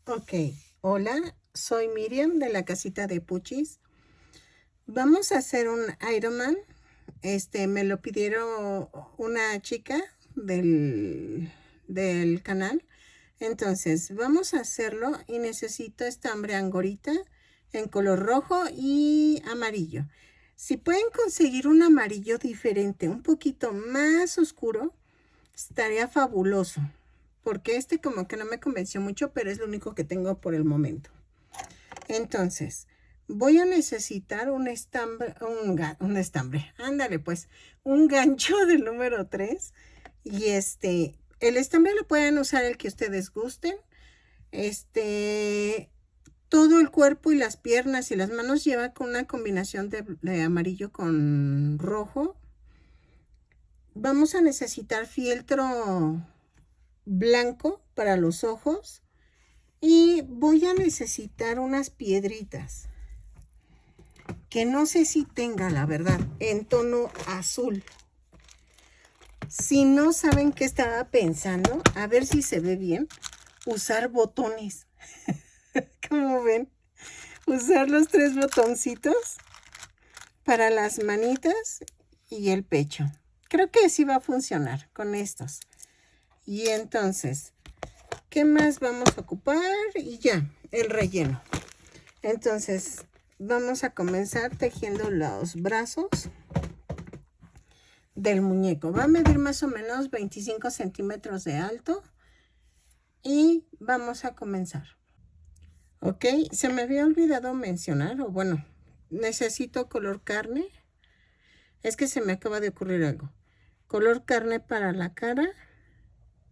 Ok, hola, soy Miriam de la casita de Puchis. Vamos a hacer un Ironman. Me lo pidieron una chica del canal. Entonces, vamos a hacerlo y necesito estambre angorita en color rojo y amarillo. Si pueden conseguir un amarillo diferente, un poquito más oscuro, estaría fabuloso. Porque como que no me convenció mucho, pero es lo único que tengo por el momento. Entonces, voy a necesitar un estambre, un estambre, ándale pues, un gancho del número 3. Y el estambre lo pueden usar el que ustedes gusten. Este, todo el cuerpo y las piernas y las manos lleva con una combinación de amarillo con rojo. Vamos a necesitar fieltro blanco para los ojos y voy a necesitar unas piedritas que no sé si tenga, la verdad, en tono azul. Si no saben qué estaba pensando, a ver si se ve bien, usar botones. ¿Cómo ven? Usar los 3 botoncitos para las manitas y el pecho. Creo que sí va a funcionar con estos. Y entonces, ¿qué más vamos a ocupar? Y ya, el relleno. Entonces, vamos a comenzar tejiendo los brazos del muñeco. Va a medir más o menos 25 centímetros de alto. Y vamos a comenzar. Ok, se me había olvidado mencionar, o bueno, necesito color carne. Es que se me acaba de ocurrir algo. Color carne para la cara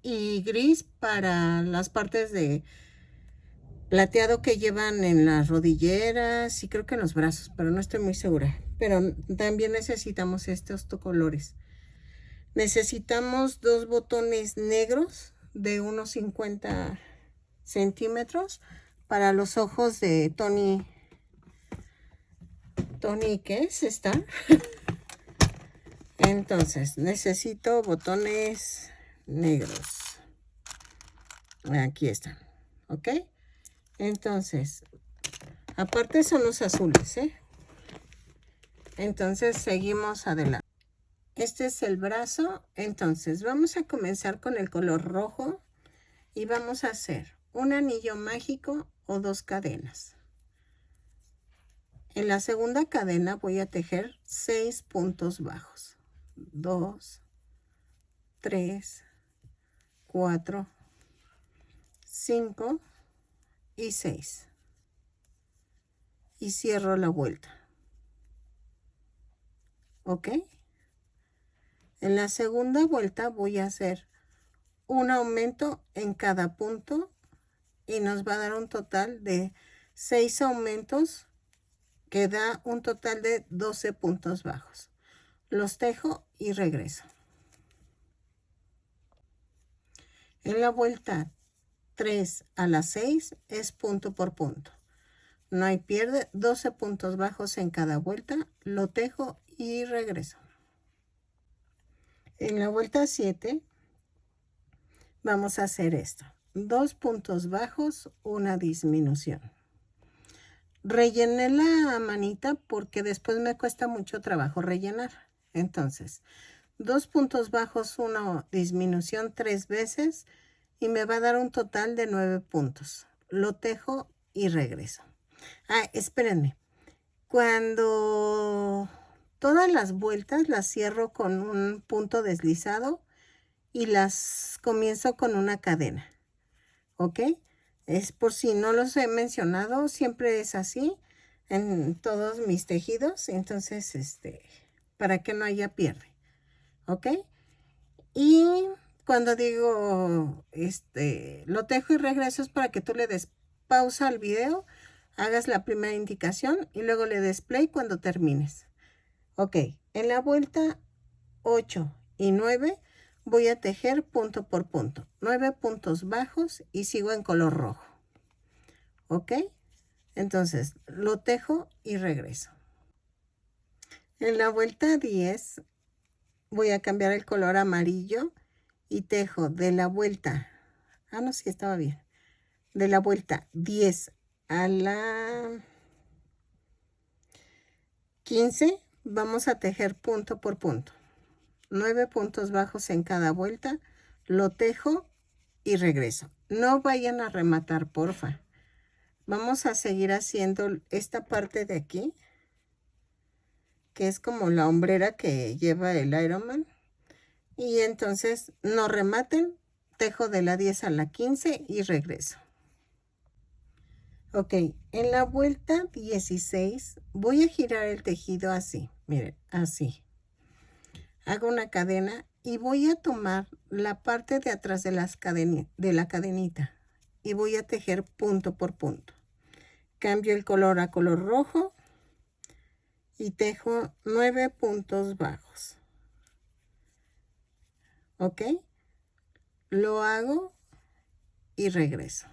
y gris para las partes de plateado que llevan en las rodilleras y creo que en los brazos, pero no estoy muy segura. Pero también necesitamos estos colores. Necesitamos 2 botones negros de unos 50 centímetros para los ojos de Tony. Tony, ¿qué es esta? Entonces, necesito botones negros. Aquí están, ¿ok? Entonces, aparte son los azules, ¿eh? Entonces, seguimos adelante. Este es el brazo. Entonces, vamos a comenzar con el color rojo y vamos a hacer un anillo mágico o 2 cadenas. En la segunda cadena voy a tejer 6 puntos bajos. 2, 3, 4, 5 y 6. Y cierro la vuelta. ¿Ok? En la segunda vuelta voy a hacer un aumento en cada punto y nos va a dar un total de 6 aumentos que da un total de 12 puntos bajos. Los tejo y regreso. En la vuelta 3 a la 6 es punto por punto. No hay pierde, 12 puntos bajos en cada vuelta, lo tejo y regreso. En la vuelta 7 vamos a hacer esto. 2 puntos bajos, una disminución. Rellené la manita porque después me cuesta mucho trabajo rellenar. Entonces, 2 puntos bajos, una disminución 3 veces y me va a dar un total de 9 puntos. Lo tejo y regreso. Espérenme. Cuando todas las vueltas las cierro con un punto deslizado y las comienzo con una cadena. ¿Ok? Es por si no los he mencionado, siempre es así en todos mis tejidos. Entonces, para que no haya pierde. ¿Ok? Y cuando digo, lo tejo y regreso es para que tú le des pausa al video, hagas la primera indicación y luego le des play cuando termines. Ok, en la vuelta 8 y 9 voy a tejer punto por punto. 9 puntos bajos y sigo en color rojo. Ok, entonces lo tejo y regreso. En la vuelta 10 voy a cambiar el color amarillo y tejo de la vuelta. No, sí estaba bien. de la vuelta 10 a la 15, vamos a tejer punto por punto. 9 puntos bajos en cada vuelta, lo tejo y regreso. No vayan a rematar, porfa. Vamos a seguir haciendo esta parte de aquí, que es como la hombrera que lleva el Ironman. Y entonces no rematen, tejo de la 10 a la 15 y regreso. Ok, en la vuelta 16 voy a girar el tejido así, miren, así. Hago una cadena y voy a tomar la parte de atrás de la cadenita y voy a tejer punto por punto. Cambio el color a color rojo y tejo 9 puntos bajos. ¿Ok? Lo hago y regreso.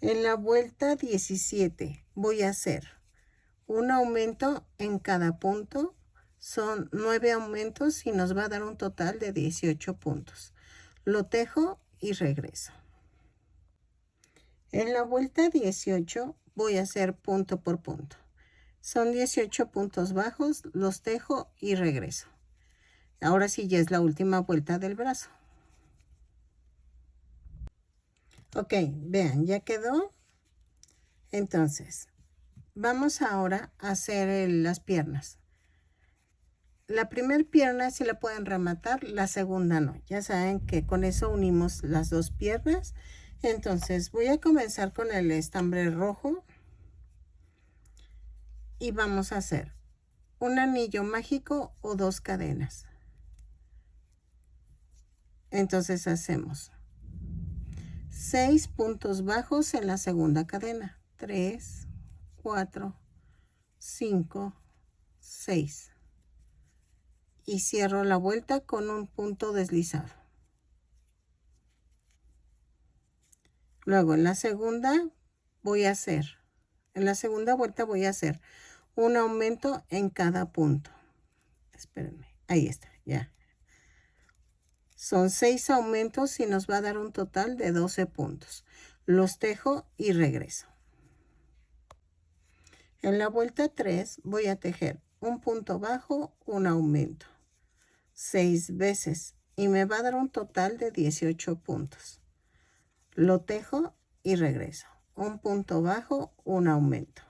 En la vuelta 17 voy a hacer un aumento en cada punto. Son 9 aumentos y nos va a dar un total de 18 puntos. Lo tejo y regreso. En la vuelta 18 voy a hacer punto por punto. Son 18 puntos bajos, los tejo y regreso. Ahora sí ya es la última vuelta del brazo. Ok, vean, ya quedó. Entonces, vamos ahora a hacer las piernas. La primera pierna sí la pueden rematar, la segunda no. Ya saben que con eso unimos las dos piernas. Entonces voy a comenzar con el estambre rojo y vamos a hacer un anillo mágico o 2 cadenas. Entonces hacemos 6 puntos bajos en la segunda cadena. 3, 4, 5, 6. Y cierro la vuelta con un punto deslizado. Luego en la segunda vuelta voy a hacer un aumento en cada punto. Espérenme, ahí está, ya. Son 6 aumentos y nos va a dar un total de 12 puntos. Los tejo y regreso. En la vuelta 3 voy a tejer un punto bajo, un aumento. 6 veces y me va a dar un total de 18 puntos. Lo tejo y regreso. Un punto bajo, un aumento.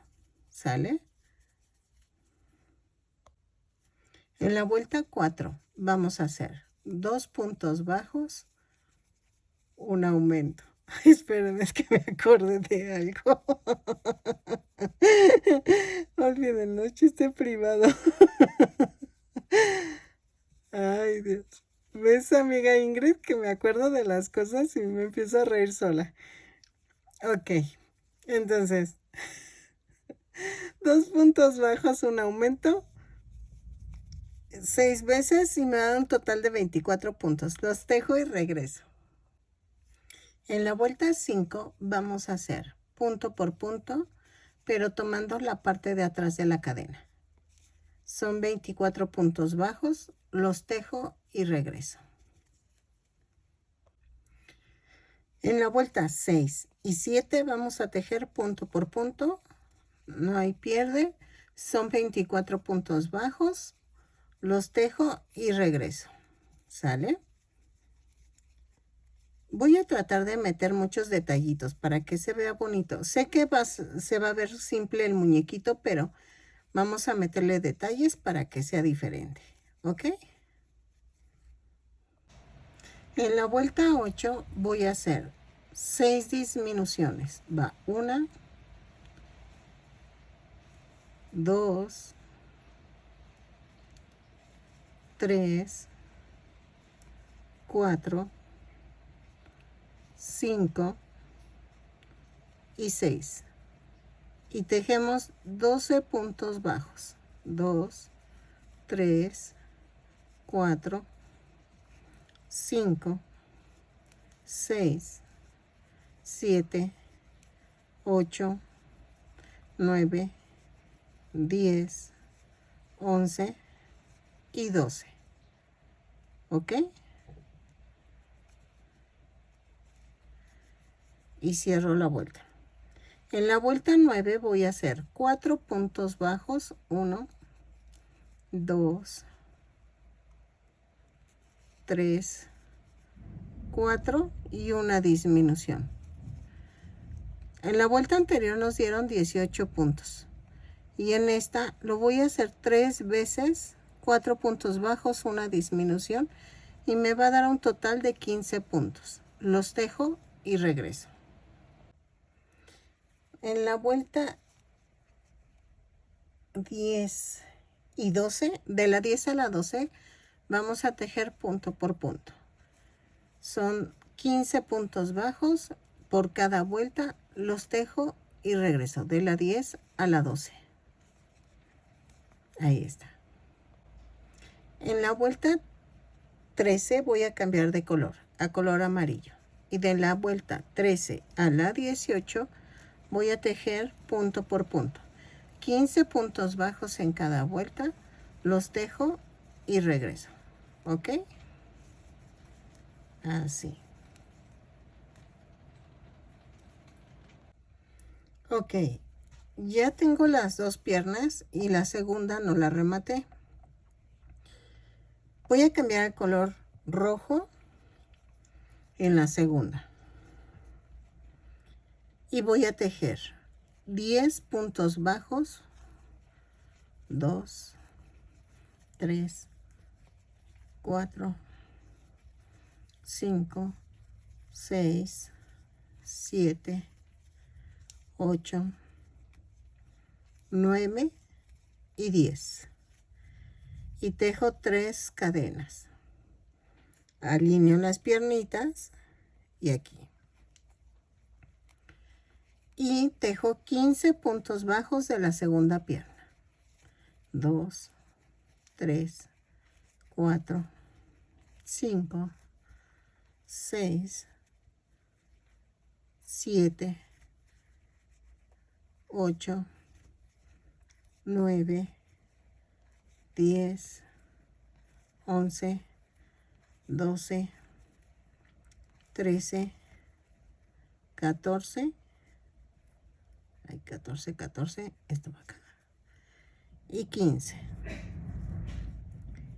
¿Sale? En la vuelta 4 vamos a hacer 2 puntos bajos, un aumento. Esperen, es que me acordé de algo. Olvídenlo, chiste privado. Ay, Dios. ¿Ves, amiga Ingrid, que me acuerdo de las cosas y me empiezo a reír sola? Ok, entonces, 2 puntos bajos, un aumento, 6 veces y me da un total de 24 puntos. Los tejo y regreso. En la vuelta 5 vamos a hacer punto por punto, pero tomando la parte de atrás de la cadena. Son 24 puntos bajos, los tejo y regreso. En la vuelta 6 y 7 vamos a tejer punto por punto, no hay pierde, son 24 puntos bajos, los tejo y regreso. ¿Sale? Voy a tratar de meter muchos detallitos para que se vea bonito. Sé que se va a ver simple el muñequito, pero vamos a meterle detalles para que sea diferente. ¿Ok? En la vuelta 8 voy a hacer 6 disminuciones. Va 1, 2, 3, 4, 5 y 6. Y tejemos 12 puntos bajos. 2, 3, 4, 5, 6, 7, 8, 9, 10, 11 y 12. ¿Ok? y cierro la vuelta. En la vuelta 9 voy a hacer 4 puntos bajos, 1, 2, 3, 4 y una disminución. En la vuelta anterior nos dieron 18 puntos y en esta lo voy a hacer 3 veces, 4 puntos bajos, una disminución y me va a dar un total de 15 puntos. Los tejo y regreso. En la vuelta 10 y 12, de la 10 a la 12, vamos a tejer punto por punto. Son 15 puntos bajos por cada vuelta, los tejo y regreso de la 10 a la 12. Ahí está. En la vuelta 13 voy a cambiar de color a color amarillo. Y de la vuelta 13 a la 18 voy a tejer punto por punto. 15 puntos bajos en cada vuelta, los tejo y regreso. ¿Ok? Así. Ok, ya tengo las dos piernas y la segunda no la rematé. Voy a cambiar el color rojo en la segunda. Y voy a tejer 10 puntos bajos, 2, 3, 4, 5, 6, 7, 8, 9 y 10. Y tejo 3 cadenas. Alineo las piernitas y aquí. Y tejo 15 puntos bajos de la segunda pierna. 2, 3, 4, 5, 6, 7, 8, 9, 10, 11, 12, 13, 14, 14, esto va acá, y 15.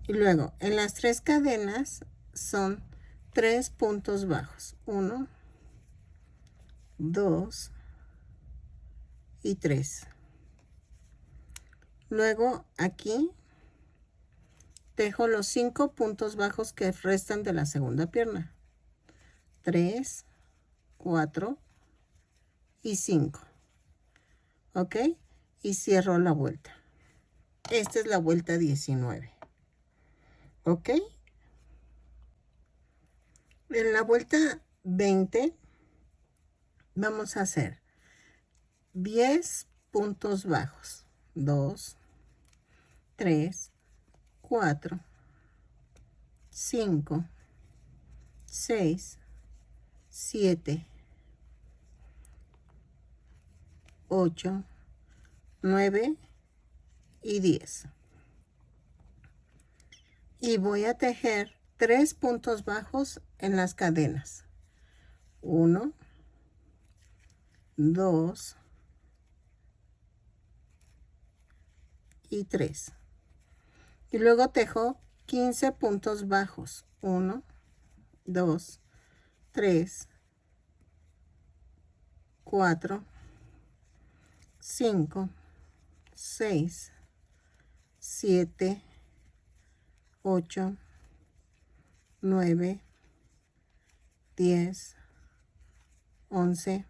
Y luego en las 3 cadenas son 3 puntos bajos, 1, 2 y 3. Luego aquí tejo los 5 puntos bajos que restan de la segunda pierna, 3, 4 y 5. ¿Ok? Y cierro la vuelta. Esta es la vuelta 19. ¿Ok? En la vuelta 20 vamos a hacer 10 puntos bajos. 2, 3, 4, 5, 6, 7, 8, 9 y 10. Y voy a tejer 3 puntos bajos en las cadenas. 1, 2 y 3. Y luego tejo 15 puntos bajos. 1, 2, 3, 4, 5, 6, 7, 8, 9, 10, 11,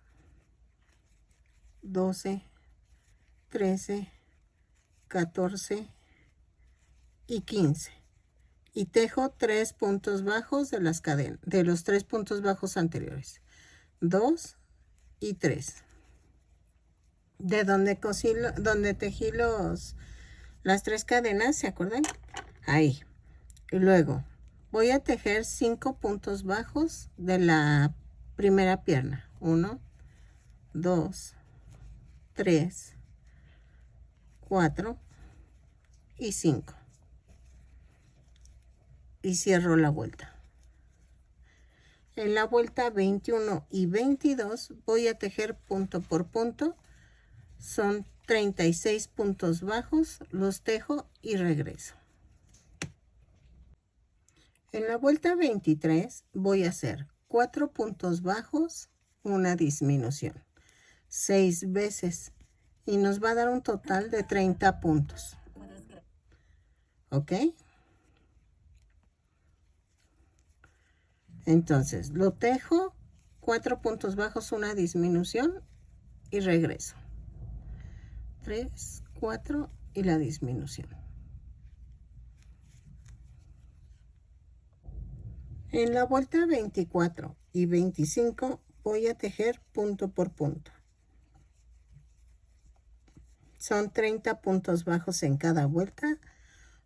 12, 13, 14 y 15. Y tejo 3 puntos bajos de las cadenas, de los 3 puntos bajos anteriores. 2 y 3. De donde tejí las 3 cadenas, ¿se acuerdan? Ahí. Y luego voy a tejer 5 puntos bajos de la primera pierna. 1, 2, 3, 4 y 5. Y cierro la vuelta. En la vuelta 21 y 22 voy a tejer punto por punto. Son 36 puntos bajos, los tejo y regreso. En la vuelta 23 voy a hacer 4 puntos bajos, una disminución, 6 veces, y nos va a dar un total de 30 puntos. ¿Ok? Entonces, lo tejo, 4 puntos bajos, una disminución y regreso. 3, 4 y la disminución. En la vuelta 24 y 25 voy a tejer punto por punto. Son 30 puntos bajos en cada vuelta.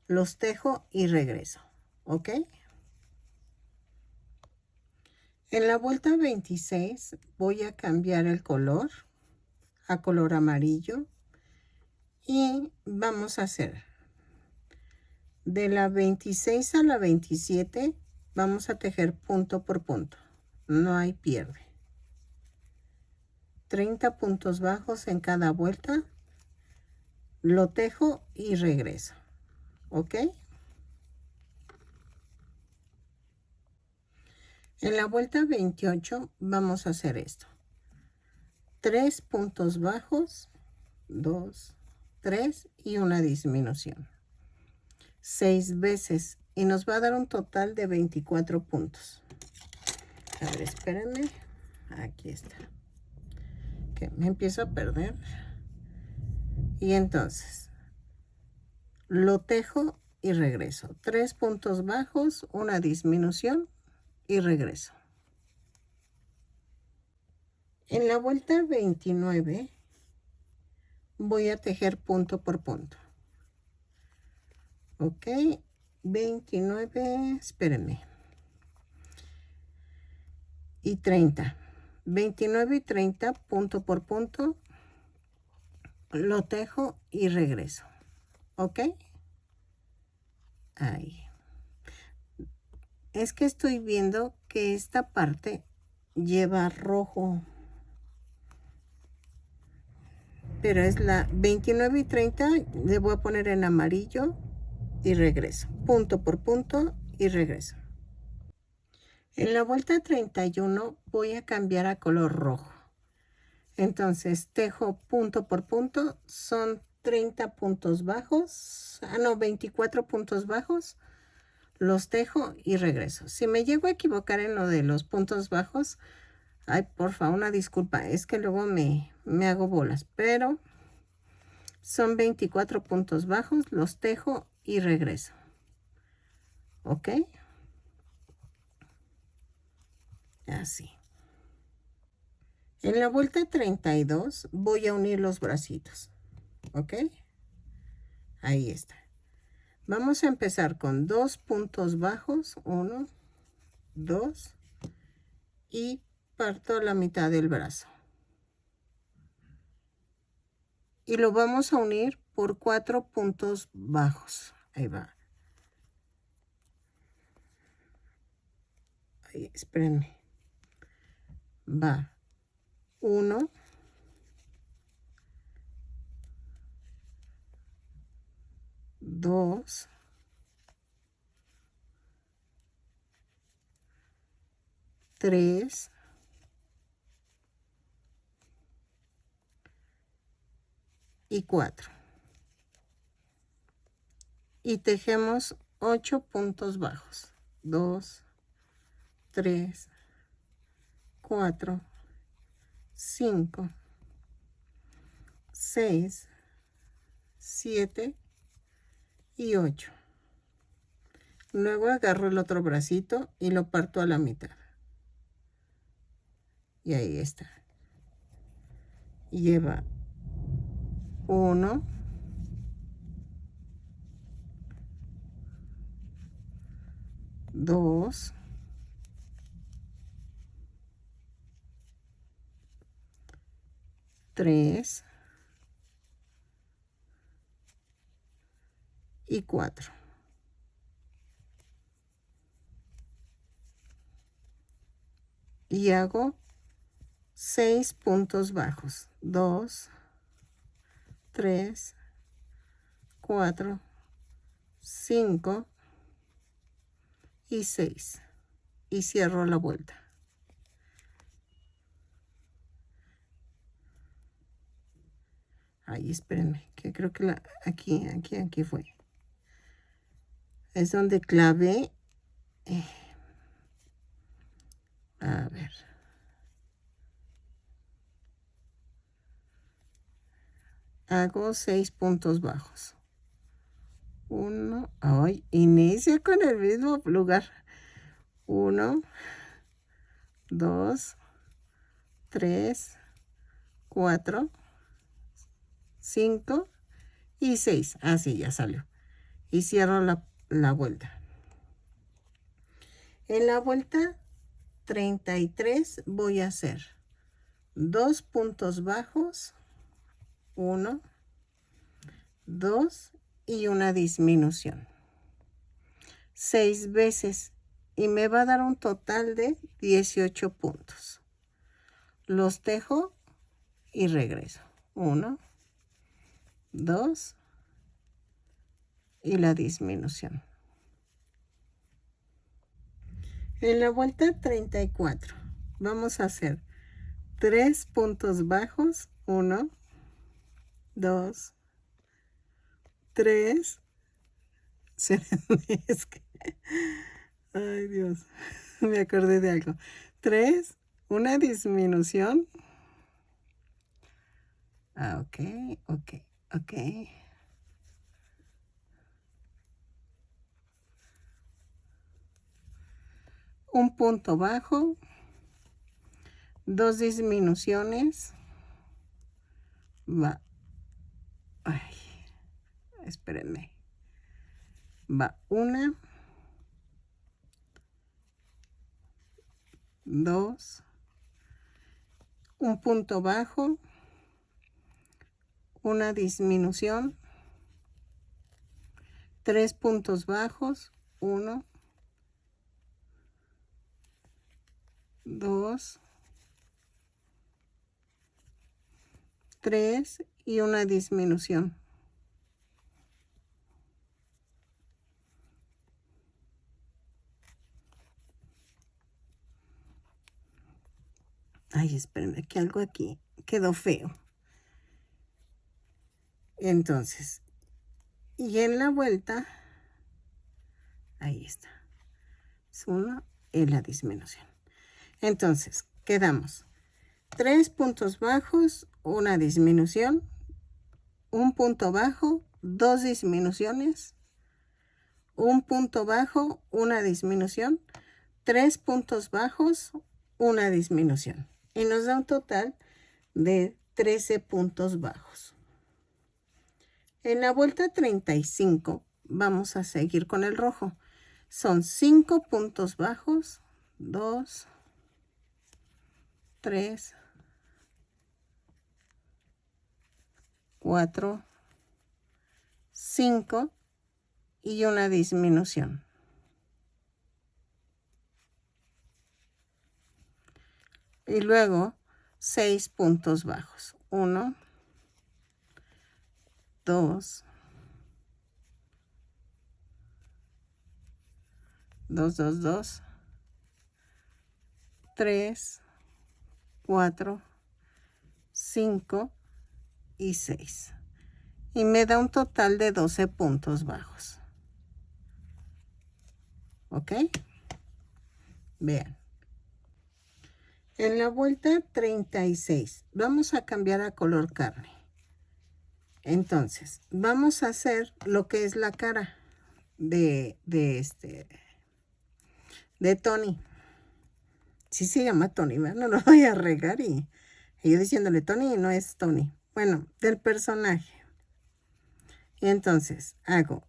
Los tejo y regreso. ¿Ok? En la vuelta 26 voy a cambiar el color a color amarillo. Y vamos a hacer de la 26 a la 27, vamos a tejer punto por punto. No hay pierde. 30 puntos bajos en cada vuelta. Lo tejo y regreso. ¿Ok? En la vuelta 28 vamos a hacer esto. 3 puntos bajos, 2, 3 y una disminución. 6 veces y nos va a dar un total de 24 puntos. A ver, espérenme. Aquí está. Que me empiezo a perder. Y entonces lo tejo y regreso. 3 puntos bajos, una disminución y regreso. En la vuelta 29 voy a tejer punto por punto. Ok, 29, espérenme. Y 30. 29 y 30 punto por punto. Lo tejo y regreso. ¿Ok? Ahí. Es que estoy viendo que esta parte lleva rojo. Pero es la 29 y 30. Le voy a poner en amarillo y regreso. Punto por punto y regreso. En la vuelta 31 voy a cambiar a color rojo. Entonces tejo punto por punto. Son 30 puntos bajos. Ah, no, 24 puntos bajos. Los tejo y regreso. Si me llego a equivocar en lo de los puntos bajos, ay, porfa, una disculpa. Es que luego me hago bolas. Pero son 24 puntos bajos. Los tejo y regreso. ¿Ok? Así. En la vuelta 32 voy a unir los bracitos. ¿Ok? Ahí está. Vamos a empezar con 2 puntos bajos. 1, 2. Y parto la mitad del brazo. Y lo vamos a unir por 4 puntos bajos. Ahí va. Ahí, espérenme. Va. 1, 2, 3, y 4. Y tejemos 8 puntos bajos. 2, 3, 4, 5, 6, 7 y 8. Luego agarro el otro bracito y lo parto a la mitad. Y ahí está. Lleva 1, 2, 3 y 4. y hago 6 puntos bajos. 2, 3, 4, 5 y 6. Y cierro la vuelta. Ay, espérenme, que creo que aquí fue. Es donde clavé. A ver. Hago 6 puntos bajos. 1, ay, inicia con el mismo lugar. 1, 2, 3, 4, 5 y 6. Así ya salió. Y cierro la vuelta. En la vuelta 33 voy a hacer 2 puntos bajos, 1, 2 y una disminución. 6 veces y me va a dar un total de 18 puntos. Los tejo y regreso. 1, 2 y la disminución. En la vuelta 34 vamos a hacer 3 puntos bajos, 1, 2, 3. Es que, ay Dios, me acordé de algo. 3, una disminución. Ok. Un punto bajo, 2 disminuciones. Va. Ay, espérenme. Va 1, 2, un punto bajo, una disminución, 3 puntos bajos, 1, 2, 3 y una disminución. Ay, espérenme, que algo aquí quedó feo. Entonces, y en la vuelta, ahí está. Es 1 y la disminución. Entonces, quedamos 3 puntos bajos, una disminución, un punto bajo, 2 disminuciones, un punto bajo, una disminución, 3 puntos bajos, una disminución. Y nos da un total de 13 puntos bajos. En la vuelta 35 vamos a seguir con el rojo. Son 5 puntos bajos, 2, 3, 4, 5 y una disminución. Y luego 6 puntos bajos. 1, 2, 2, 3, 4, 5 y 6. Y me da un total de 12 puntos bajos. ¿Ok? Vean. En la vuelta 36 vamos a cambiar a color carne. Entonces, vamos a hacer lo que es la cara de Tony. Sí se llama Tony, ¿verdad? No lo voy a regar y yo diciéndole Tony y no es Tony. Bueno, del personaje. Y entonces hago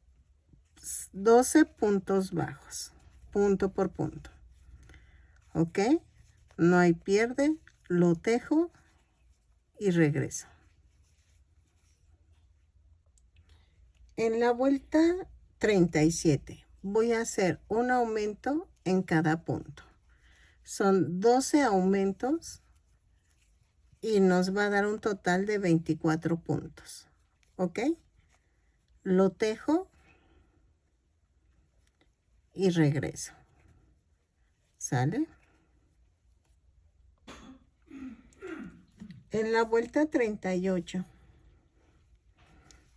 12 puntos bajos, punto por punto. ¿Ok? No hay pierde, lo tejo y regreso. En la vuelta 37 voy a hacer un aumento en cada punto. Son 12 aumentos y nos va a dar un total de 24 puntos. ¿Ok? Lo tejo y regreso. ¿Sale? En la vuelta 38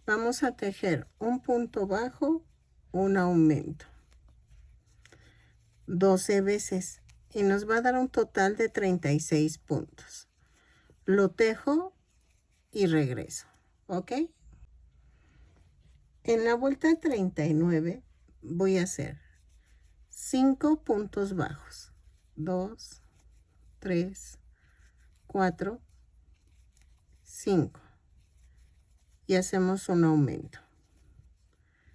vamos a tejer un punto bajo, un aumento, 12 veces y nos va a dar un total de 36 puntos. Lo tejo y regreso. ¿Ok? En la vuelta 39 voy a hacer 5 puntos bajos. 2, 3, 4, 5. Y hacemos un aumento.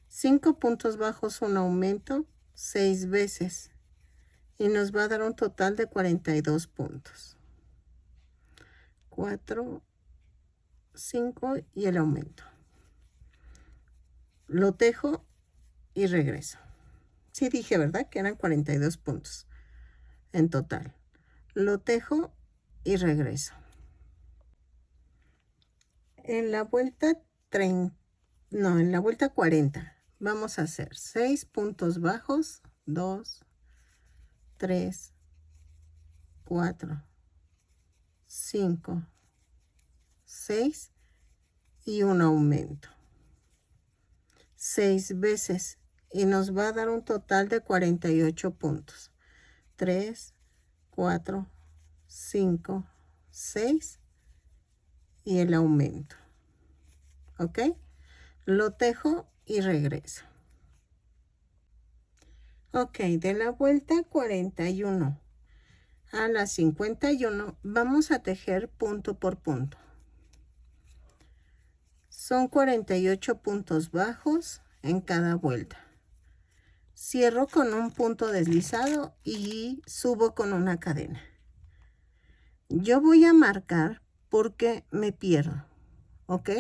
5 puntos bajos, un aumento, 6 veces. Y nos va a dar un total de 42 puntos. 4, 5 y el aumento. Lo tejo y regreso. Sí dije, ¿verdad? Que eran 42 puntos en total. Lo tejo y regreso. En la vuelta 40 vamos a hacer 6 puntos bajos, 2, 3, 4, 5, 6 y un aumento. 6 veces y nos va a dar un total de 48 puntos. 3, 4, 5, 6 y el aumento. ¿Ok? Lo tejo y regreso. Ok, de la vuelta 41 a la 51 vamos a tejer punto por punto. Son 48 puntos bajos en cada vuelta. Cierro con un punto deslizado y subo con una cadena. Yo voy a marcar porque me pierdo. ¿Ok?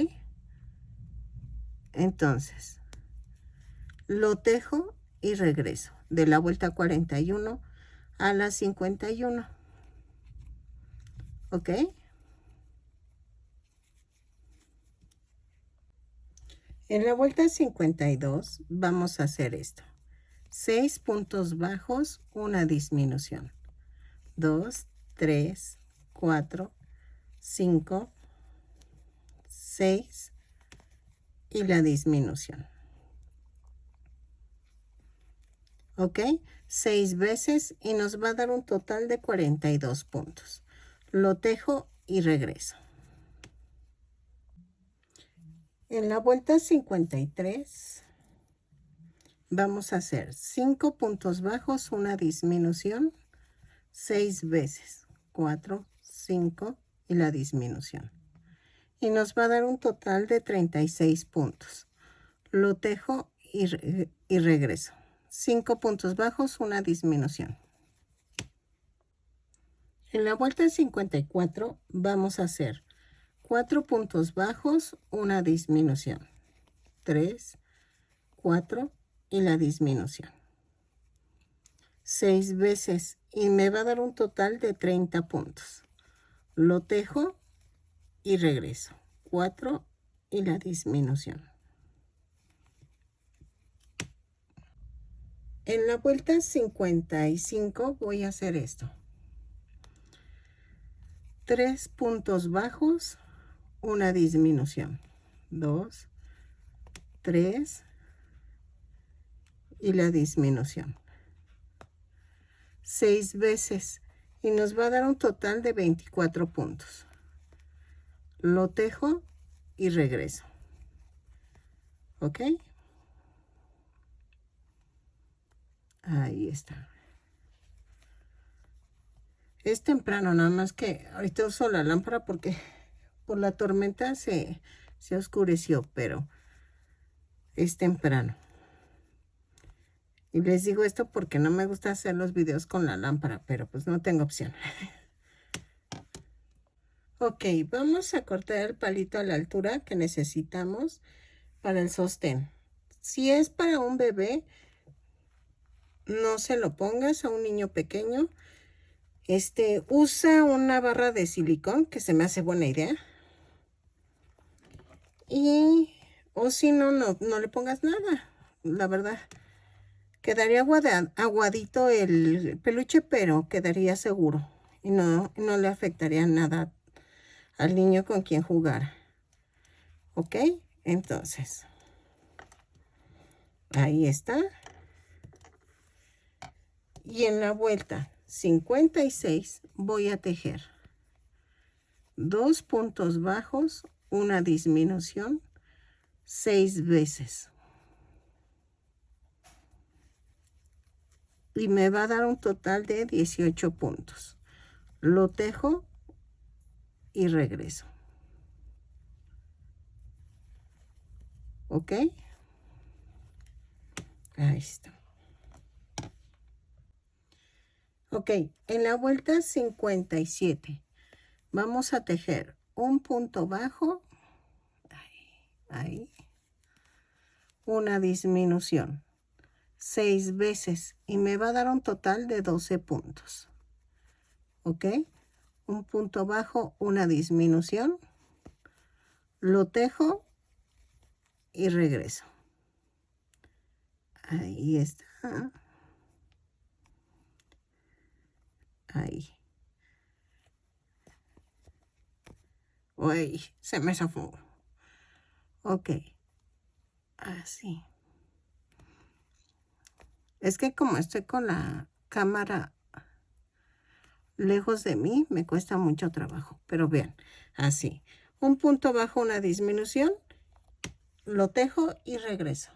Entonces, lo tejo y regreso. De la vuelta 41 a la 51. ¿Ok? En la vuelta 52 vamos a hacer esto. 6 puntos bajos, una disminución. 2, 3, 4, 5, 6 y la disminución. ¿Ok? 6 veces y nos va a dar un total de 42 puntos. Lo tejo y regreso. En la vuelta 53 vamos a hacer 5 puntos bajos, una disminución, 6 veces, 4, 5 y la disminución. Y nos va a dar un total de 36 puntos. Lo tejo y regreso. 5 puntos bajos, una disminución. En la vuelta 54 vamos a hacer 4 puntos bajos, una disminución. 3, 4 y la disminución. 6 veces y me va a dar un total de 30 puntos. Lo tejo y regreso. 4 y la disminución. En la vuelta 55 voy a hacer esto. 3 puntos bajos, una disminución. 2, 3 y la disminución. 6 veces y nos va a dar un total de 24 puntos. Lo tejo y regreso. ¿Ok? Ahí está. Es temprano, nada más que ahorita uso la lámpara porque por la tormenta se oscureció, pero es temprano. Y les digo esto porque no me gusta hacer los videos con la lámpara, pero pues no tengo opción. Ok, vamos a cortar el palito a la altura que necesitamos para el sostén. Si es para un bebé, no se lo pongas a un niño pequeño. Usa una barra de silicón, que se me hace buena idea. O si no, no le pongas nada, la verdad. Quedaría aguadito el peluche, pero quedaría seguro. Y no le afectaría nada al niño con quien jugar. ¿Ok? Entonces, ahí está. Y en la vuelta 56 voy a tejer 2 puntos bajos, una disminución, 6 veces. Y me va a dar un total de 18 puntos. Lo tejo y regreso. ¿Ok? Ahí está. Ok, en la vuelta 57 vamos a tejer un punto bajo, ahí, una disminución, 6 veces y me va a dar un total de 12 puntos. ¿Ok? Un punto bajo, una disminución, lo tejo y regreso. Ahí está. Ahí. Uy, se me zafó. Ok. Así. Es que como estoy con la cámara lejos de mí, me cuesta mucho trabajo. Pero vean, así. Un punto bajo, una disminución, lo tejo y regreso.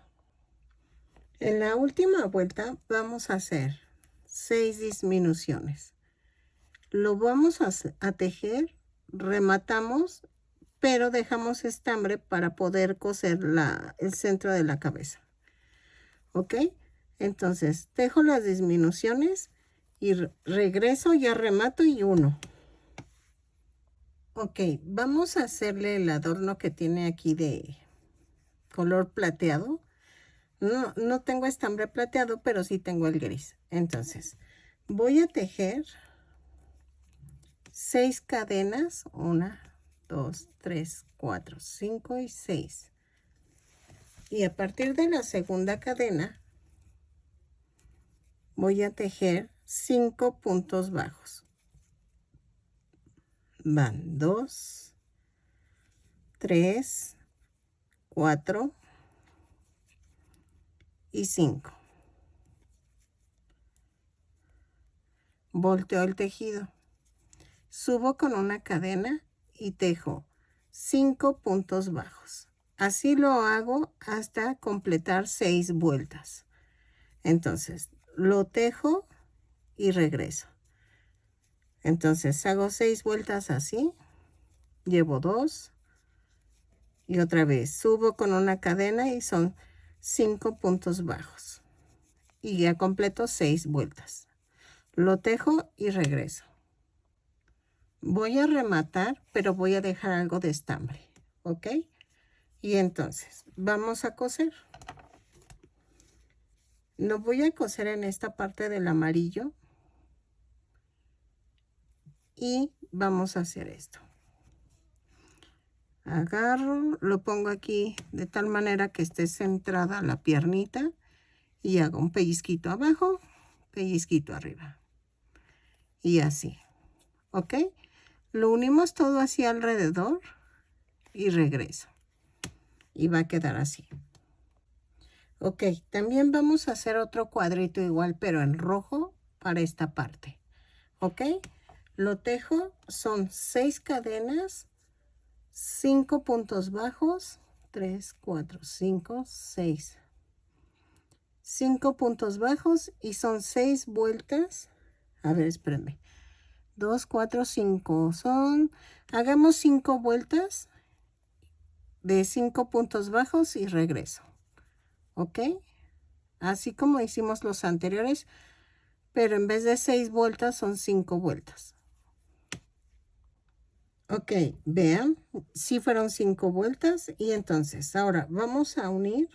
En la última vuelta vamos a hacer 6 disminuciones. Lo vamos a tejer, rematamos, pero dejamos estambre para poder coser el centro de la cabeza. ¿Ok? Entonces, tejo las disminuciones y regreso, ya remato y uno. Ok, vamos a hacerle el adorno que tiene aquí de color plateado. No tengo estambre plateado, pero sí tengo el gris. Entonces, voy a tejer 6 cadenas. 1, 2, 3, 4, 5 y 6. Y a partir de la segunda cadena, voy a tejer 5 puntos bajos. Van 2, 3, 4 y 5. Volteo el tejido. Subo con una cadena y tejo 5 puntos bajos. Así lo hago hasta completar 6 vueltas. Entonces, lo tejo y regreso. Entonces, hago 6 vueltas así. Llevo 2. Y otra vez, subo con una cadena y son 5 puntos bajos. Y ya completo 6 vueltas. Lo tejo y regreso. Voy a rematar, pero voy a dejar algo de estambre. ¿Ok? Y entonces, vamos a coser. Lo voy a coser en esta parte del amarillo. Y vamos a hacer esto. Agarro, lo pongo aquí de tal manera que esté centrada la piernita. Y hago un pellizquito abajo, pellizquito arriba. Y así. ¿Ok? Lo unimos todo así alrededor. Y regreso. Y va a quedar así. Ok, también vamos a hacer otro cuadrito igual, pero en rojo para esta parte. ¿Ok? Lo tejo, son 6 cadenas, 5 puntos bajos, 3, 4, 5, 6. 5 puntos bajos y son 6 vueltas. A ver, espérenme. 2, 4, 5. Hagamos 5 vueltas de 5 puntos bajos y regreso. ¿Ok? Así como hicimos los anteriores, pero en vez de 6 vueltas son 5 vueltas. Ok, vean, sí fueron 5 vueltas y entonces ahora vamos a unir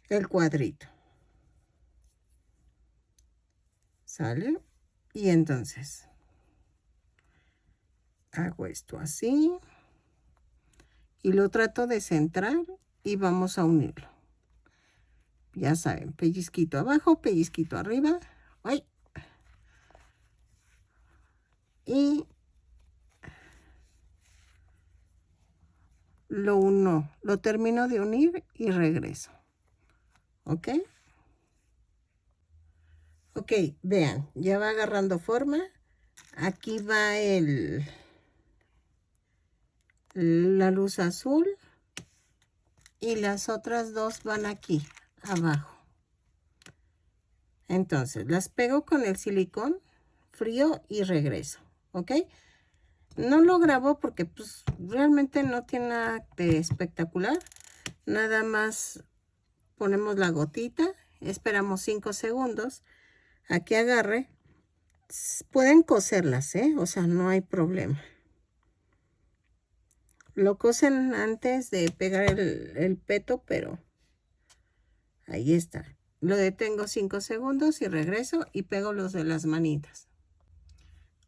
el cuadrito. ¿Sale? Y entonces hago esto así y lo trato de centrar y vamos a unirlo. Ya saben, pellizquito abajo, pellizquito arriba. ¡Ay! Y lo uno, lo termino de unir y regreso. ¿Ok? Ok, vean, ya va agarrando forma. Aquí va la luz azul y las otras dos van aquí abajo. Entonces las pego con el silicón frío y regreso. ¿Ok? No lo grabo porque pues realmente no tiene nada de espectacular. Nada más ponemos la gotita, esperamos 5 segundos a que agarre. Pueden coserlas, o sea, no hay problema. Lo cosen antes de pegar el peto, pero ahí está. Lo detengo 5 segundos y regreso y pego los de las manitas.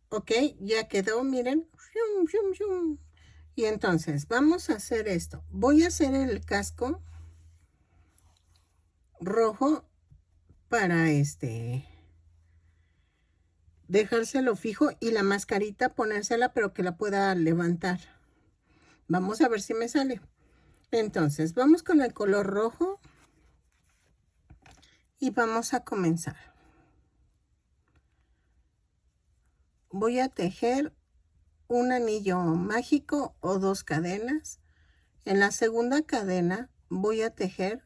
Ok, ya quedó, miren. Y entonces vamos a hacer esto. Voy a hacer el casco rojo para dejárselo fijo y la mascarita ponérsela pero que la pueda levantar. Vamos a ver si me sale. Entonces vamos con el color rojo y vamos a comenzar. Voy a tejer un anillo mágico o 2 cadenas. En la segunda cadena voy a tejer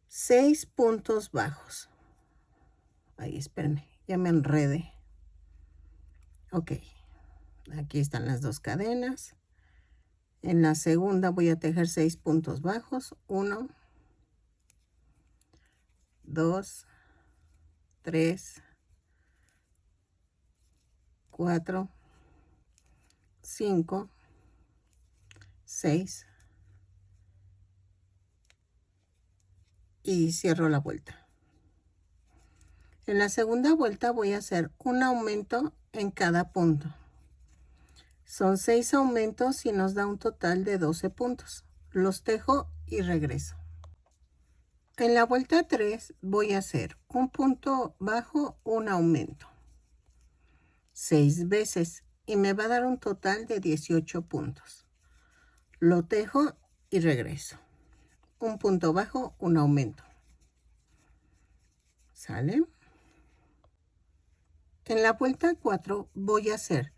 6 puntos bajos. Ahí, espérenme, ya me enredé. Ok, aquí están las 2 cadenas. En la segunda voy a tejer 6 puntos bajos. 1, 2, 3, 4, 5, 6 y cierro la vuelta. En la segunda vuelta voy a hacer un aumento en cada punto. Son 6 aumentos y nos da un total de 12 puntos. Los tejo y regreso. En la vuelta 3 voy a hacer un punto bajo, un aumento. 6 veces y me va a dar un total de 18 puntos. Lo tejo y regreso. Un punto bajo, un aumento. ¿Sale? En la vuelta 4 voy a hacer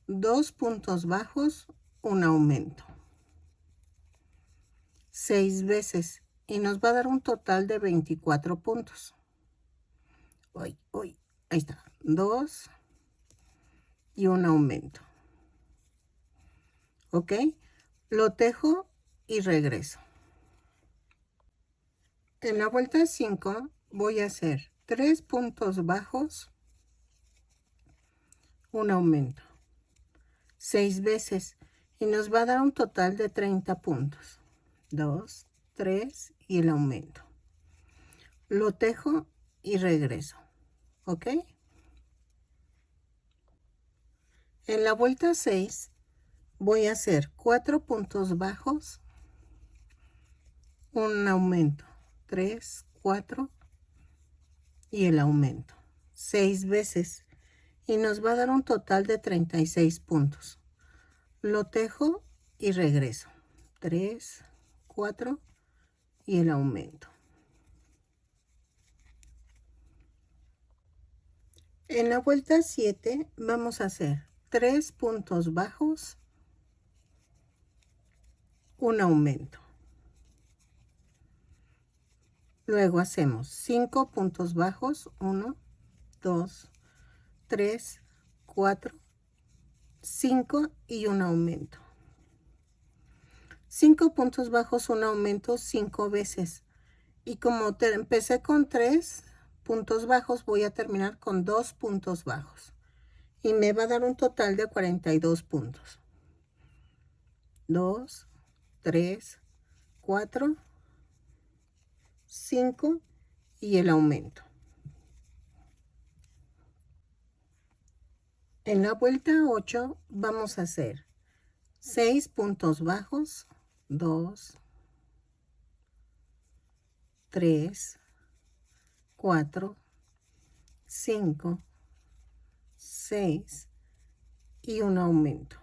2 puntos bajos, un aumento. 6 veces y nos va a dar un total de 24 puntos. Ahí está. 2 y un aumento. ¿Ok? Lo tejo y regreso. En la vuelta 5 voy a hacer 3 puntos bajos, un aumento. 6 veces y nos va a dar un total de 30 puntos. 2, 3 y el aumento. Lo tejo y regreso. ¿Ok? En la vuelta 6 voy a hacer 4 puntos bajos, un aumento. 3, 4 y el aumento. 6 veces y nos va a dar un total de 36 puntos. Lo tejo y regreso. 3, 4 y el aumento. En la vuelta 7 vamos a hacer 3 puntos bajos, un aumento. Luego hacemos 5 puntos bajos, 1, 2, 3, 4, 5 y un aumento. 5 puntos bajos, un aumento 5 veces. Y como empecé con 3 puntos bajos, voy a terminar con 2 puntos bajos. Y me va a dar un total de 42 puntos. 2, 3, 4, 5 y el aumento. En la vuelta 8 vamos a hacer 6 puntos bajos, 2, 3, 4, 5, 6 y un aumento.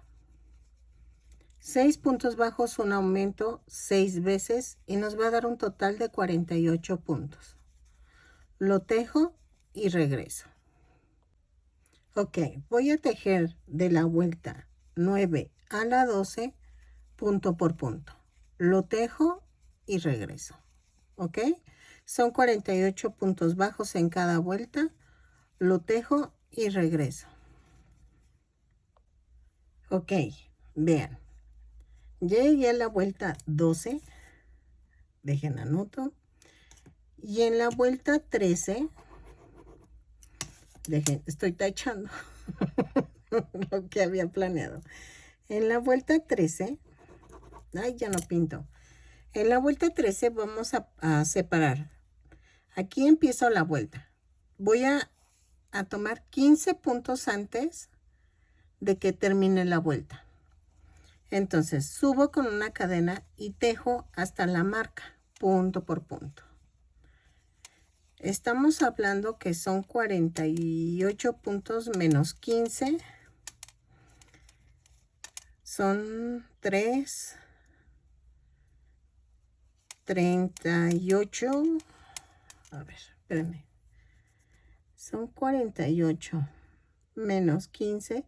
6 puntos bajos, un aumento 6 veces y nos va a dar un total de 48 puntos. Lo tejo y regreso. Ok, voy a tejer de la vuelta 9 a la 12 punto por punto. Lo tejo y regreso. Ok, son 48 puntos bajos en cada vuelta. Lo tejo y regreso. Ok, vean. Llegué a la vuelta 12. Dejen anoto. Y en la vuelta 13, estoy tachando lo que había planeado. En la vuelta 13, ay, ya no pinto. En la vuelta 13 vamos a separar. Aquí empiezo la vuelta. Voy a tomar 15 puntos antes de que termine la vuelta. Entonces subo con una cadena y tejo hasta la marca, punto por punto. Estamos hablando que son 48 puntos menos 15. Son 3, 38. A ver, espérenme. Son 48 menos 15.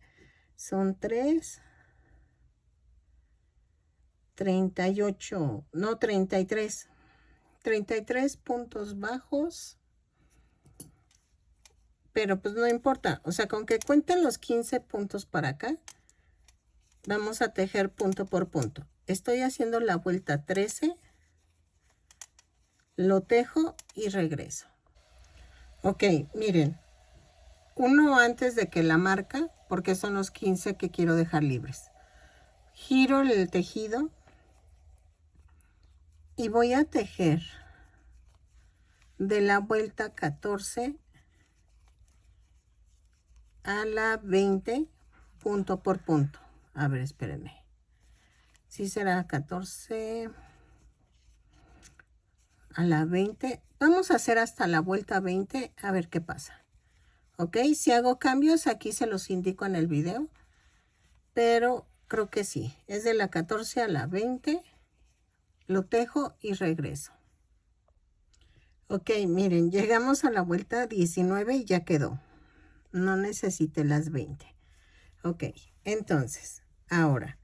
Son 3, 38, no 33. 33 puntos bajos. Pero pues no importa, o sea, con que cuenten los 15 puntos para acá, vamos a tejer punto por punto. Estoy haciendo la vuelta 13, lo tejo y regreso. Ok, miren, uno antes de que la marca, porque son los 15 que quiero dejar libres. Giro el tejido y voy a tejer de la vuelta 14 a la 20 punto por punto. A ver, espérenme. Sí será 14 a la 20. Vamos a hacer hasta la vuelta 20 a ver qué pasa. Ok, si hago cambios aquí se los indico en el video. Pero creo que sí. Es de la 14 a la 20. Lo tejo y regreso. Ok, miren, llegamos a la vuelta 19 y ya quedó. No necesité las 20. Ok, entonces, ahora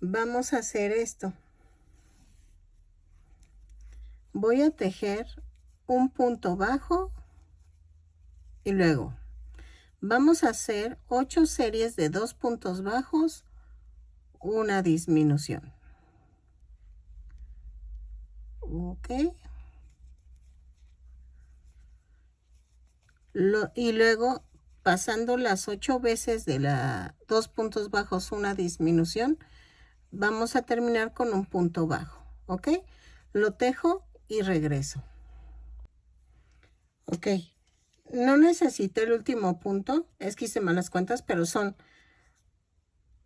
vamos a hacer esto. Voy a tejer un punto bajo y luego vamos a hacer 8 series de 2 puntos bajos, una disminución. Ok. Y luego pasando las 8 veces de la 2 puntos bajos, una disminución, vamos a terminar con un punto bajo. Ok. Lo tejo y regreso. Ok. No necesito el último punto. Es que hice malas cuentas, pero son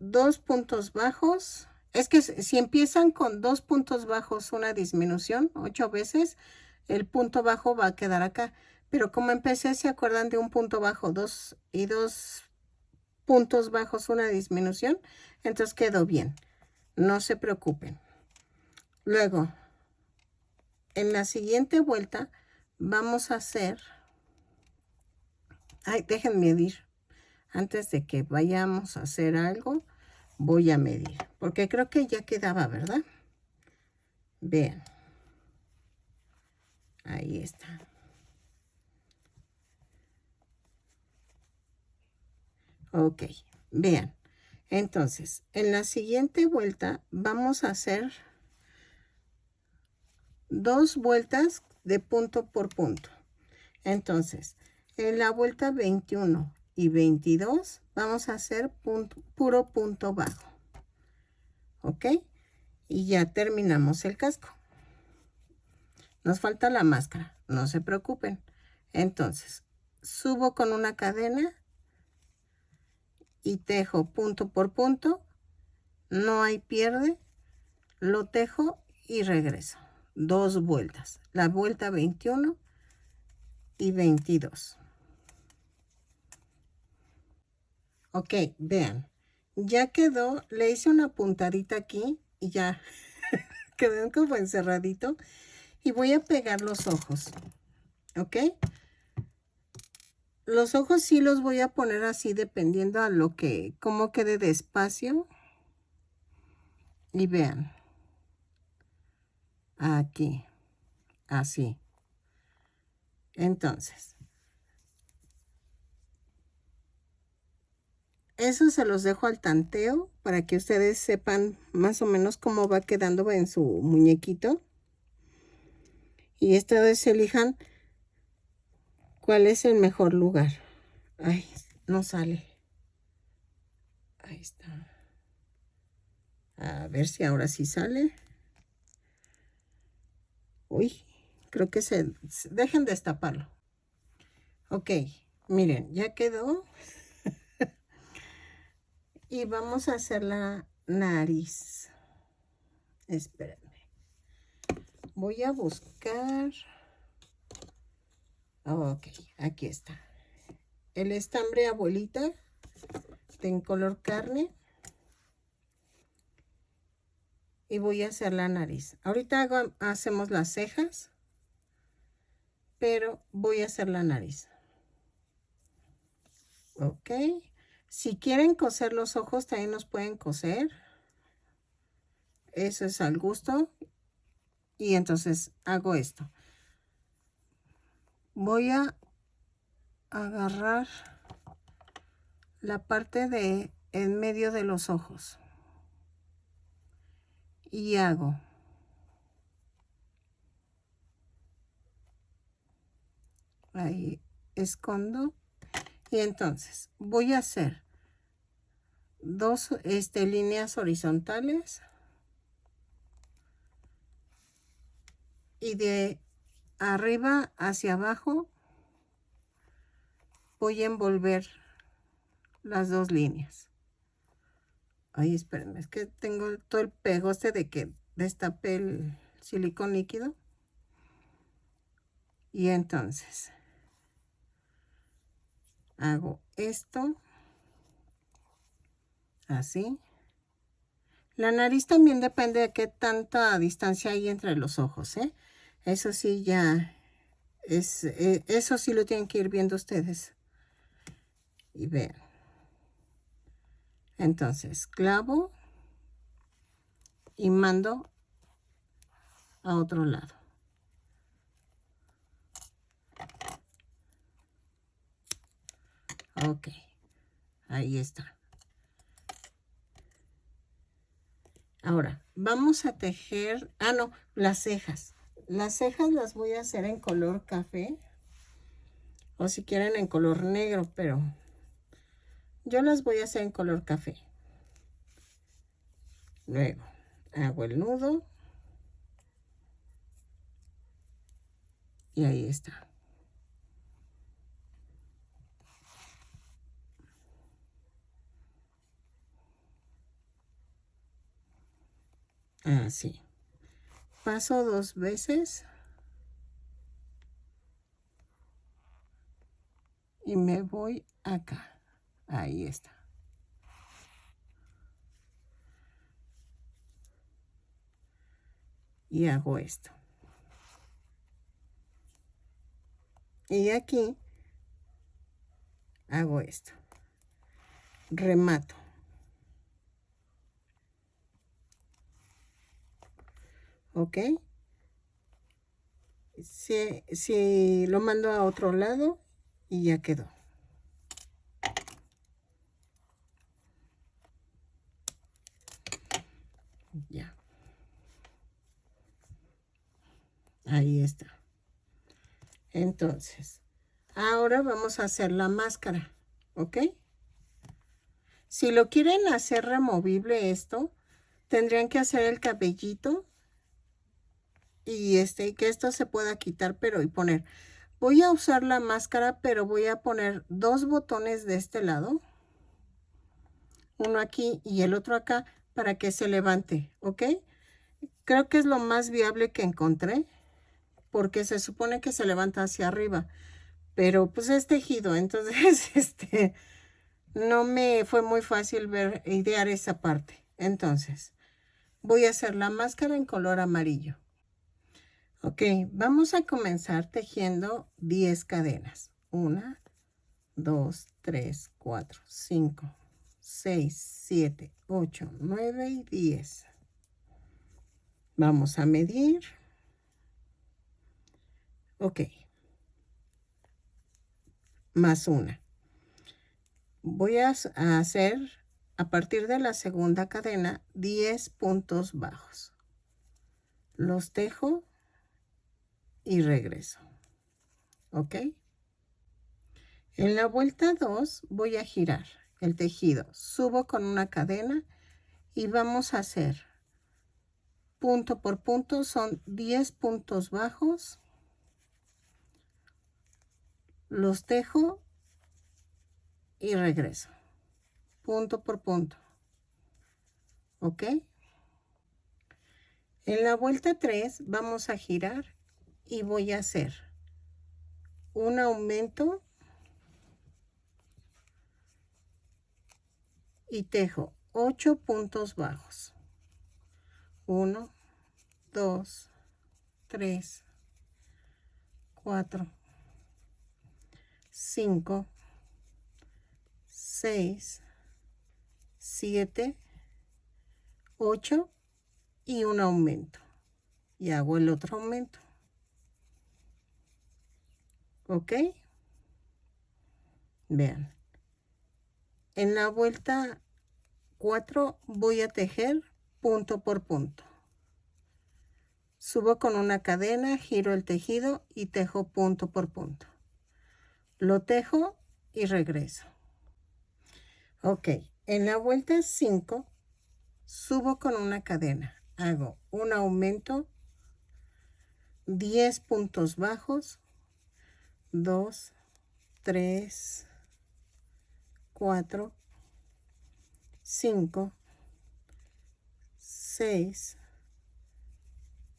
2 puntos bajos. Es que si empiezan con 2 puntos bajos, una disminución, 8 veces, el punto bajo va a quedar acá. Pero como empecé, ¿se acuerdan de un punto bajo, 2 y 2 puntos bajos, una disminución? Entonces quedó bien. No se preocupen. Luego, en la siguiente vuelta, vamos a hacer... Ay, déjenme medir. Antes de que vayamos a hacer algo, voy a medir. Porque creo que ya quedaba, ¿verdad? Vean. Ahí está. Ok, vean. Entonces, en la siguiente vuelta vamos a hacer 2 vueltas de punto por punto. Entonces, en la vuelta 21 y 22 vamos a hacer puro punto bajo. ¿Ok? Y ya terminamos el casco. Nos falta la máscara, no se preocupen. Entonces, subo con una cadena y tejo punto por punto, no hay pierde, lo tejo y regreso. 2 vueltas, la vuelta 21 y 22. Ok, vean, ya quedó, le hice una puntadita aquí y ya quedó como encerradito. Y voy a pegar los ojos, ¿ok? Los ojos sí los voy a poner así dependiendo a lo que, cómo quede de espacio. Y vean, aquí, así. Entonces, eso se los dejo al tanteo para que ustedes sepan más o menos cómo va quedando en su muñequito. Y esta vez elijan cuál es el mejor lugar. Ay, no sale. Ahí está. A ver si ahora sí sale. Uy, creo que dejen destaparlo. Ok, miren, ya quedó. Y vamos a hacer la nariz. Espérenme. Voy a buscar. Ok, aquí está. El estambre abuelita en color carne. Y voy a hacer la nariz. Ahorita hacemos las cejas. Pero voy a hacer la nariz. Ok. Si quieren coser los ojos, también los pueden coser. Eso es al gusto. Y entonces hago esto. Voy a agarrar la parte de en medio de los ojos. Y hago. Ahí escondo. Y entonces voy a hacer dos líneas horizontales. Y de arriba hacia abajo voy a envolver las dos líneas. Ay, espérenme, es que tengo todo el pegoste de que destapé el silicón líquido. Y entonces hago esto. Así. La nariz también depende de qué tanta distancia hay entre los ojos, ¿eh? Eso sí ya es, eso sí lo tienen que ir viendo ustedes. Y vean. Entonces, clavo y mando a otro lado. Ok, ahí está. Ahora, vamos a tejer, no, las cejas. Las cejas las voy a hacer en color café. O si quieren en color negro, pero yo las voy a hacer en color café. Luego, hago el nudo. Y ahí está. Así. Paso 2 veces. Y me voy acá. Ahí está. Y hago esto. Y aquí hago esto. Remato. ¿Ok? Si lo mando a otro lado y ya quedó. Ya. Ahí está. Entonces, ahora vamos a hacer la máscara. ¿Ok? Si lo quieren hacer removible esto, tendrían que hacer el cabellito y que esto se pueda quitar, pero y poner. Voy a usar la máscara, pero voy a poner 2 botones de este lado. uno aquí y el otro acá para que se levante, ¿ok? Creo que es lo más viable que encontré porque se supone que se levanta hacia arriba, pero pues es tejido, entonces no me fue muy fácil idear esa parte. Entonces, voy a hacer la máscara en color amarillo. Ok, vamos a comenzar tejiendo 10 cadenas. 1, 2, 3, 4, 5, 6, 7, 8, 9 y 10. Vamos a medir. Ok, más una. Voy a hacer a partir de la segunda cadena 10 puntos bajos. Los tejo y regreso. ¿Ok? En la vuelta 2 voy a girar el tejido. Subo con una cadena y vamos a hacer punto por punto. Son 10 puntos bajos. Los tejo y regreso. Punto por punto. ¿Ok? En la vuelta 3 vamos a girar y voy a hacer un aumento y tejo 8 puntos bajos. 1, 2, 3, 4, 5, 6, 7, 8 y un aumento. Y hago el otro aumento. ¿Ok? Vean. En la vuelta 4 voy a tejer punto por punto. Subo con una cadena, giro el tejido y tejo punto por punto. Lo tejo y regreso. Ok, en la vuelta 5 subo con una cadena. Hago un aumento, 10 puntos bajos, 2, 3, 4, 5, 6,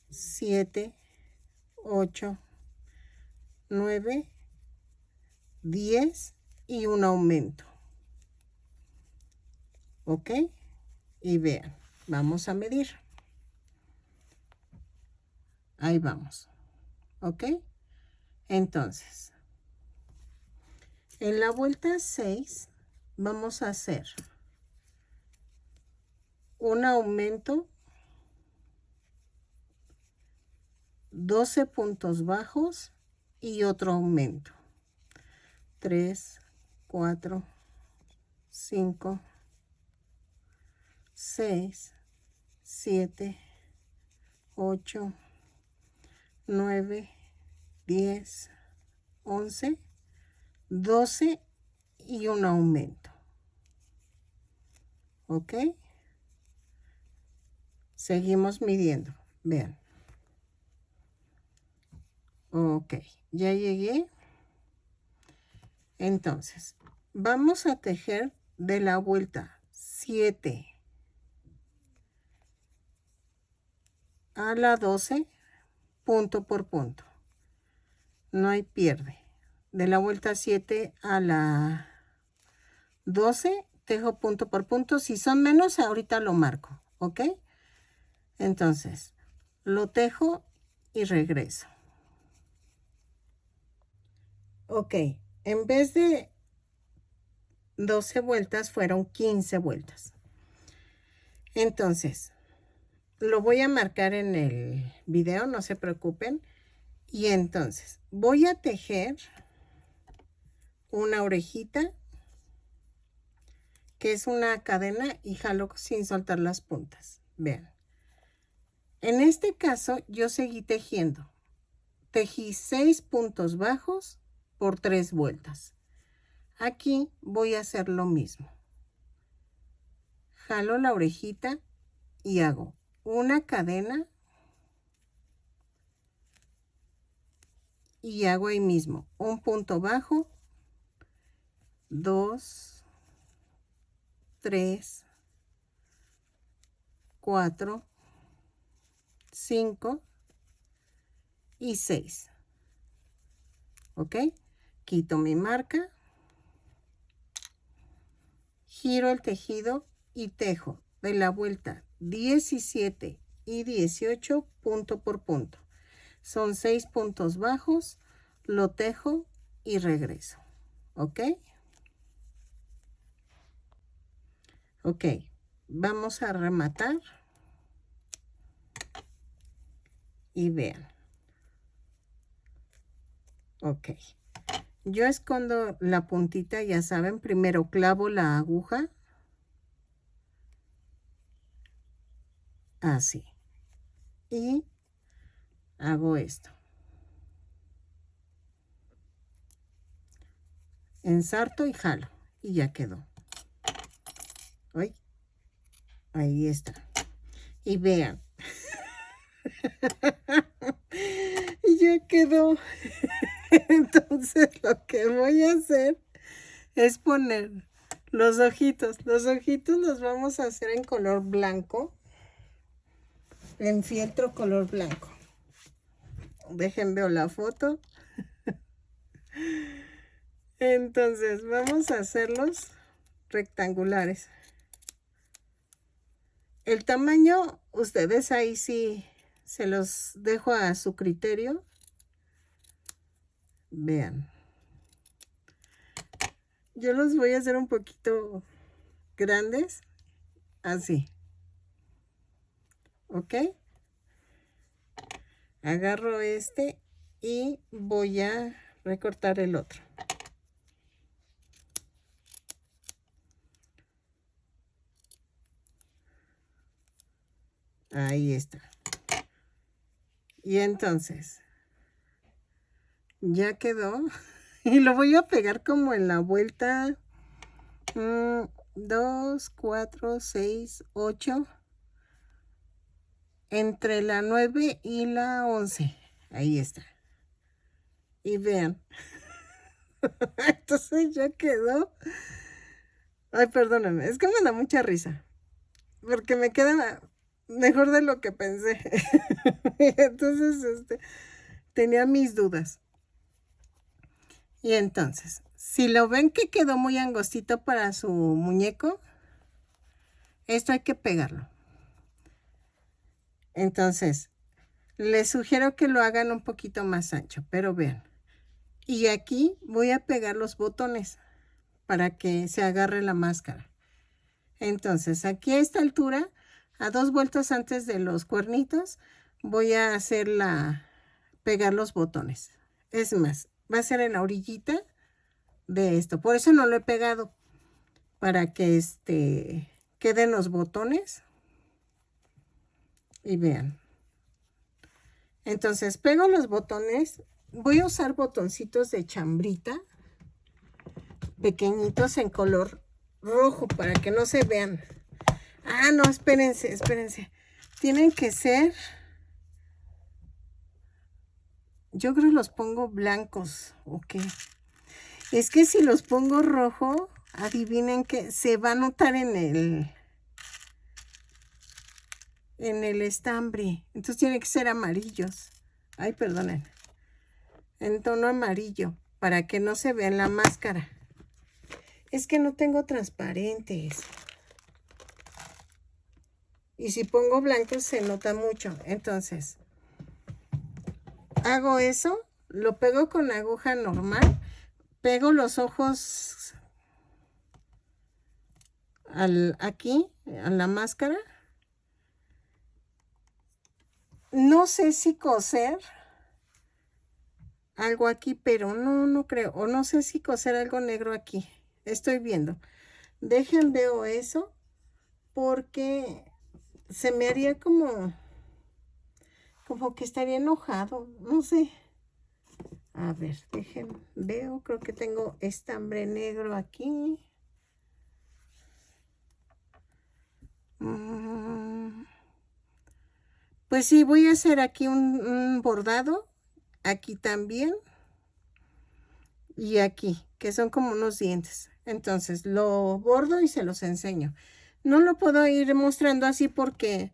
7, 8, 9, 10 y un aumento. ¿Ok? Y vean, vamos a medir. Ahí vamos. ¿Ok? Entonces, en la vuelta 6 vamos a hacer un aumento, 12 puntos bajos y otro aumento. 3, 4, 5, 6, 7, 8, 9, 10, 11, 12 y un aumento. ¿Ok? Seguimos midiendo. Vean. Ok, ya llegué. Entonces, vamos a tejer de la vuelta 7 a la 12, punto por punto. No hay pierde. De la vuelta 7 a la 12, tejo punto por punto. Si son menos, ahorita lo marco, ¿ok? Entonces, lo tejo y regreso. Ok, en vez de 12 vueltas, fueron 15 vueltas. Entonces, lo voy a marcar en el video, no se preocupen. Y entonces, voy a tejer una orejita, que es una cadena, y jalo sin soltar las puntas. Vean. En este caso, yo seguí tejiendo. Tejí 6 puntos bajos por 3 vueltas. Aquí voy a hacer lo mismo. Jalo la orejita y hago una cadena y hago ahí mismo un punto bajo, 2, 3, 4, 5 y 6. ¿Ok? Quito mi marca, giro el tejido y tejo de la vuelta 17 y 18 punto por punto. Son 6 puntos bajos, lo tejo y regreso. ¿Ok? Ok, vamos a rematar y vean. Ok, yo escondo la puntita, ya saben, primero clavo la aguja, así, y hago esto. Ensarto y jalo, y ya quedó. Ay, ahí está. Y vean. Y ya quedó. Entonces lo que voy a hacer es poner los ojitos. Los ojitos los vamos a hacer en color blanco. En fieltro color blanco. Dejen ver la foto. Entonces vamos a hacerlos rectangulares. El tamaño, ustedes ahí sí se los dejo a su criterio. Vean. Yo los voy a hacer un poquito grandes. Así. ¿Ok? Agarro este y voy a recortar el otro. Ahí está. Y entonces, ya quedó. Y lo voy a pegar como en la vuelta 2, 4, 6, 8. Entre la 9 y la 11. Ahí está. Y vean. Entonces ya quedó. Ay, perdónenme. Es que me da mucha risa. Porque me queda mejor de lo que pensé. Entonces, tenía mis dudas. Y entonces, si lo ven que quedó muy angostito para su muñeco, esto hay que pegarlo. Entonces, les sugiero que lo hagan un poquito más ancho, pero vean. Y aquí voy a pegar los botones para que se agarre la máscara. Entonces, aquí a esta altura, a 2 vueltas antes de los cuernitos, voy a pegar los botones. Es más, va a ser en la orillita de esto. Por eso no lo he pegado, para que queden los botones. Y vean. Entonces, pego los botones. Voy a usar botoncitos de chambrita, pequeñitos en color rojo, para que no se vean. Ah, no, espérense, espérense. Tienen que ser... Yo creo que los pongo blancos, ¿ok? Es que si los pongo rojo, adivinen que se va a notar en el estambre. Entonces tiene que ser amarillos. Ay, perdonen. En tono amarillo, para que no se vea en la máscara. Es que no tengo transparentes. Y si pongo blancos se nota mucho. Entonces, hago eso, lo pego con aguja normal, pego los ojos aquí, a la máscara. No sé si coser algo aquí, pero no creo. O no sé si coser algo negro aquí. Estoy viendo. Veo eso, porque se me haría como que estaría enojado. No sé. A ver, veo, creo que tengo estambre negro aquí. Pues sí, voy a hacer aquí un bordado. Aquí también. Y aquí, que son como unos dientes. Entonces lo bordo y se los enseño. No lo puedo ir mostrando así porque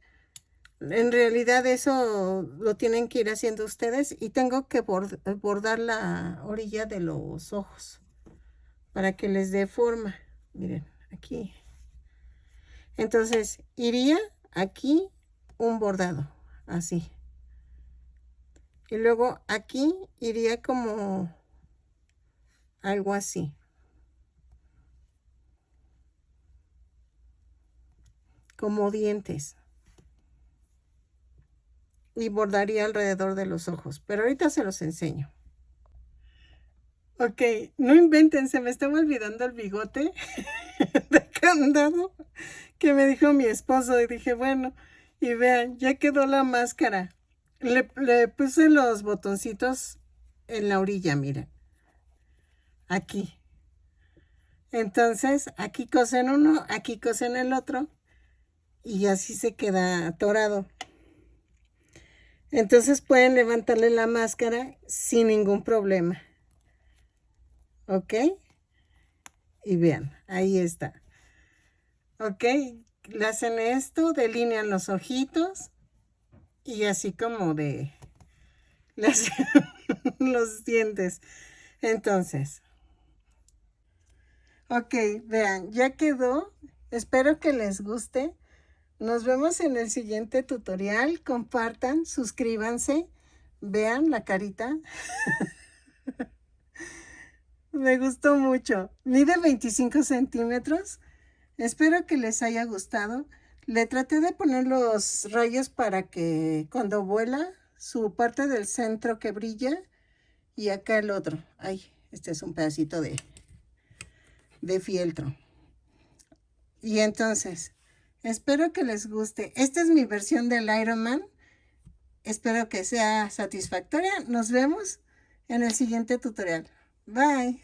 en realidad eso lo tienen que ir haciendo ustedes y tengo que bordar la orilla de los ojos para que les dé forma. Miren, aquí. Entonces iría aquí un bordado, así. Y luego aquí iría como algo así. Como dientes. Y bordaría alrededor de los ojos. Pero ahorita se los enseño. Ok, no inventen, se me estaba olvidando el bigote de candado que me dijo mi esposo. Y dije, bueno, y vean, ya quedó la máscara. Le puse los botoncitos en la orilla, miren. Aquí. Entonces, aquí cosen uno, aquí cosen el otro. Y así se queda atorado. Entonces pueden levantarle la máscara sin ningún problema. ¿Ok? Y vean, ahí está. ¿Ok? Le hacen esto, delinean los ojitos y así como le hacen los dientes. Entonces, ok, vean, ya quedó. Espero que les guste. Nos vemos en el siguiente tutorial. Compartan, suscríbanse, vean la carita. Me gustó mucho. Mide 25 centímetros. Espero que les haya gustado. Le traté de poner los rayos para que cuando vuela, su parte del centro que brilla y acá el otro. Ay, este es un pedacito de fieltro. Y entonces, espero que les guste. Esta es mi versión del Iron Man. Espero que sea satisfactoria. Nos vemos en el siguiente tutorial. Bye.